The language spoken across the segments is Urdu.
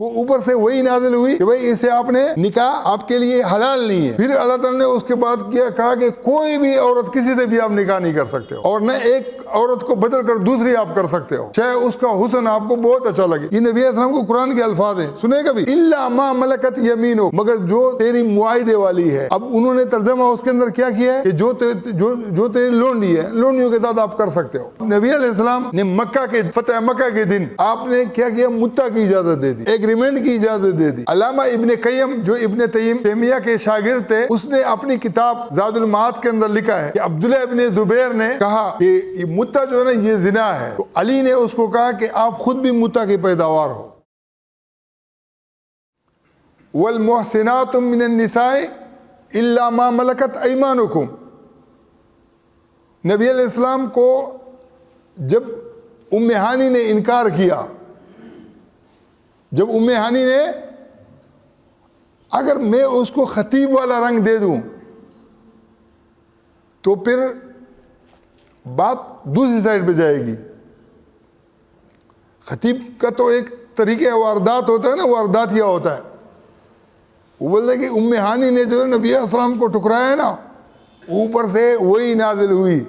کو اوپر سے وہی نازل ہوئی کہ بھئی اسے آپ نے نکاح آپ کے لیے حلال نہیں ہے. پھر اللہ تعالیٰ نے اس کے بعد کہا کہ کوئی بھی عورت کسی سے بھی آپ نکاح نہیں کر سکتے ہو، اور نہ ایک عورت کو بدل کر دوسری آپ کر سکتے ہو چاہے اس کا حسن آپ کو بہت اچھا لگے. یہ نبی علیہ السلام کو قرآن کے الفاظ ہیں، سنے کبھی. الا ما ملکت یمینک، مگر جو تیری معاہدے والی ہے. اب انہوں نے ترجمہ اس کے اندر کیا کیا ہے کہ جو تیری لونڈی ہے، لونڈیوں کے ساتھ آپ کر سکتے ہو. نبی علیہ السلام نے فتح مکہ کے دن آپ نے کیا کیا؟ متع کی اجازت دے دی، ایگریمنٹ کی اجازت دے دی. علامہ ابن قیم جو ابن تیمیہ کے شاگرد تھے، اس نے اپنی کتاب زاد المعاد کے اندر لکھا ہے کہ عبداللہ ابن زبیر نے کہا کہ یہ متع جو ہے نا یہ زنا ہے، تو علی نے اس کو کہا کہ آپ خود بھی متع کی پیداوار ہو. والمحسنات من النساء الا ما ملکت ایمانکم. نبی علیہ السلام کو جب ام ہانی نے انکار کیا، جب ام ہانی نے اگر میں اس کو خطیب والا رنگ دے دوں تو پھر بات دوسری سائڈ پہ جائے گی. خطیب کا تو ایک طریقہ واردات ہوتا ہے نا، وارداتیہ ہوتا ہے. وہ بولتے کہ ام ہانی نے جو نبی علیہ السلام کو ٹکرایا ہے نا، اوپر سے وہی نازل ہوئی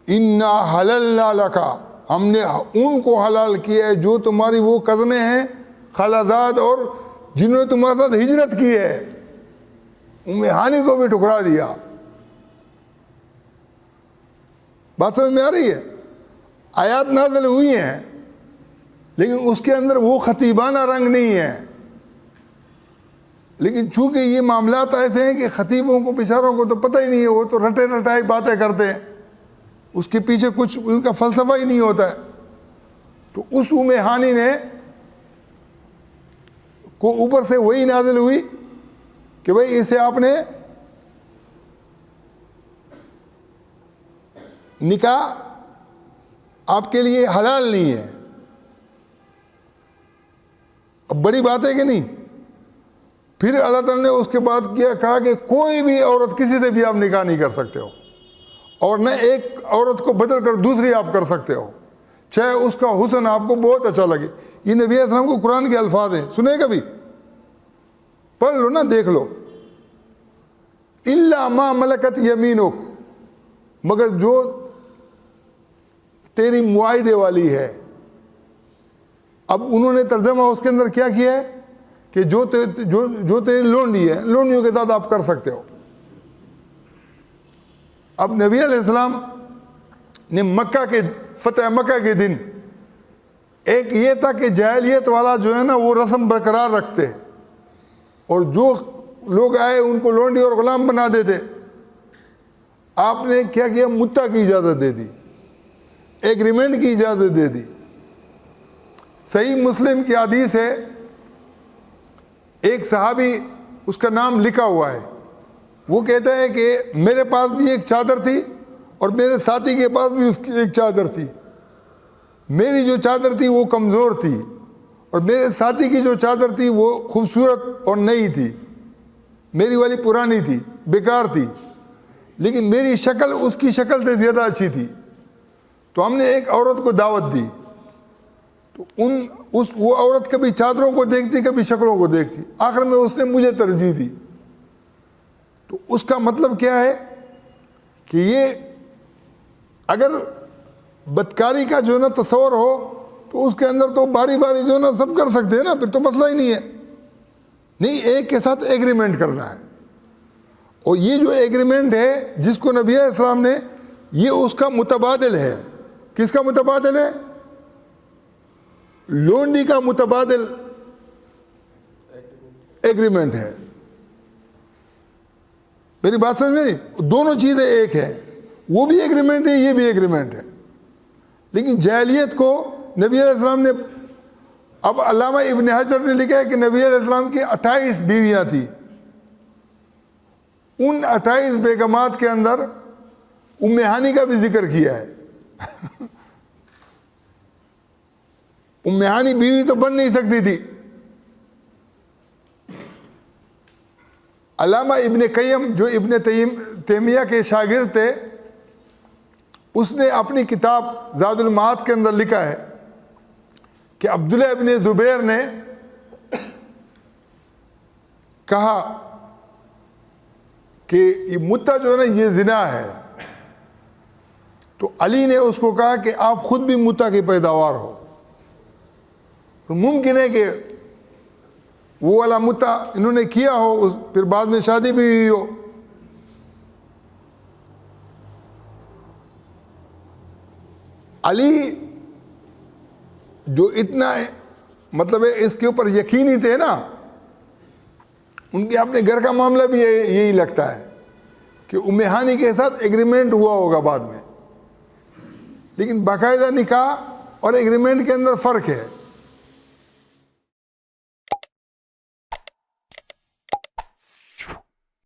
انا حللنا لکا، ہم نے ان کو حلال کیا ہے جو تمہاری وہ کزنیں ہیں خالازاد اور جنہوں نے تمہارے ساتھ ہجرت کی ہے. ام ہانی کو بھی ٹکرا دیا. بات سمجھ میں آ رہی ہے؟ آیات نازل ہوئی ہیں لیکن اس کے اندر وہ خطیبانہ رنگ نہیں ہے. لیکن چونکہ یہ معاملات ایسے ہیں کہ خطیبوں کو بیچاروں کو تو پتہ ہی نہیں ہے، وہ تو رٹے رٹائی باتیں کرتے ہیں، اس کے پیچھے کچھ ان کا فلسفہ ہی نہیں ہوتا ہے. تو اس ام ہانی نے کو اوپر سے وہی نازل ہوئی کہ بھئی اسے آپ نے نکاح آپ کے لیے حلال نہیں ہے. اب بڑی بات ہے کہ نہیں؟ پھر اللہ تعالیٰ نے اس کے بعد کہا کہ کوئی بھی عورت کسی سے بھی آپ نکاح نہیں کر سکتے ہو، اور نہ ایک عورت کو بدل کر دوسری آپ کر سکتے ہو چاہے اس کا حسن آپ کو بہت اچھا لگے. یہ نبی علیہ السلام کو قرآن کے الفاظ ہیں، سنے کبھی؟ پڑھ لو نا، دیکھ لو. الا ما ملکت یمینک، مگر جو تیری معاہدے والی ہے. اب انہوں نے ترجمہ اس کے اندر کیا کیا ہے کہ جو تیری لونڈی ہے، لونڈیوں کے ساتھ آپ کر سکتے ہو. اب نبی علیہ السلام نے فتح مکہ کے دن ایک یہ تھا کہ جاہلیت والا جو ہے نا وہ رسم برقرار رکھتے اور جو لوگ آئے ان کو لونڈی اور غلام بنا دیتے. آپ نے کیا کیا؟ متع کی اجازت دے دی، ایگریمنٹ کی اجازت دے دی. صحیح مسلم کی حدیث ہے، ایک صحابی اس کا نام لکھا ہوا ہے، وہ کہتا ہے کہ میرے پاس بھی ایک چادر تھی اور میرے ساتھی کے پاس بھی اس کی ایک چادر تھی. میری جو چادر تھی وہ کمزور تھی اور میرے ساتھی کی جو چادر تھی وہ خوبصورت اور نئی تھی. میری والی پرانی تھی، بیکار تھی، لیکن میری شکل اس کی شکل سے زیادہ اچھی تھی. تو ہم نے ایک عورت کو دعوت دی، تو وہ عورت کبھی چادروں کو دیکھتی کبھی شکلوں کو دیکھتی، آخر میں اس نے مجھے ترجیح دی. تو اس کا مطلب کیا ہے کہ یہ اگر بدکاری کا جو ہے نا تصور ہو تو اس کے اندر تو باری باری جو ہے نا سب کر سکتے ہیں نا، پھر تو مسئلہ ہی نہیں ہے. نہیں، ایک کے ساتھ ایگریمنٹ کرنا ہے. اور یہ جو ایگریمنٹ ہے جس کو نبی علیہ السلام نے، یہ اس کا متبادل ہے. کس کا متبادل ہے؟ لونڈی کا متبادل ایگریمنٹ ہے. میری بات سمجھ میں؟ دونوں چیزیں ایک ہیں، وہ بھی ایگریمنٹ ہے، یہ بھی ایگریمنٹ ہے. لیکن جاہلیت کو نبی علیہ السلام نے، اب علامہ ابن حجر نے لکھا ہے کہ نبی علیہ السلام کی 28 بیویاں تھیں. ان 28 بیگمات کے اندر ام ہانی کا بھی ذکر کیا ہے. ام ہانی بیوی تو بن نہیں سکتی تھی. علامہ ابن قیم جو ابن تیمیہ کے شاگرد تھے، اس نے اپنی کتاب زاد المعاد کے اندر لکھا ہے کہ عبداللہ ابن زبیر نے کہا کہ یہ متا جو ہے نا یہ زنا ہے، تو علی نے اس کو کہا کہ آپ خود بھی متا کی پیداوار ہو، ممکن ہے کہ وہ والا متا انہوں نے کیا ہو، پھر بعد میں شادی بھی ہوئی ہو۔ علی جو اتنا مطلب ہے اس کے اوپر یقینی تھے نا، ان کے اپنے گھر کا معاملہ بھی یہی لگتا ہے کہ ام ہانی کے ساتھ ایگریمنٹ ہوا ہوگا بعد میں، لیکن باقاعدہ نکاح اور ایگریمنٹ کے اندر فرق ہے۔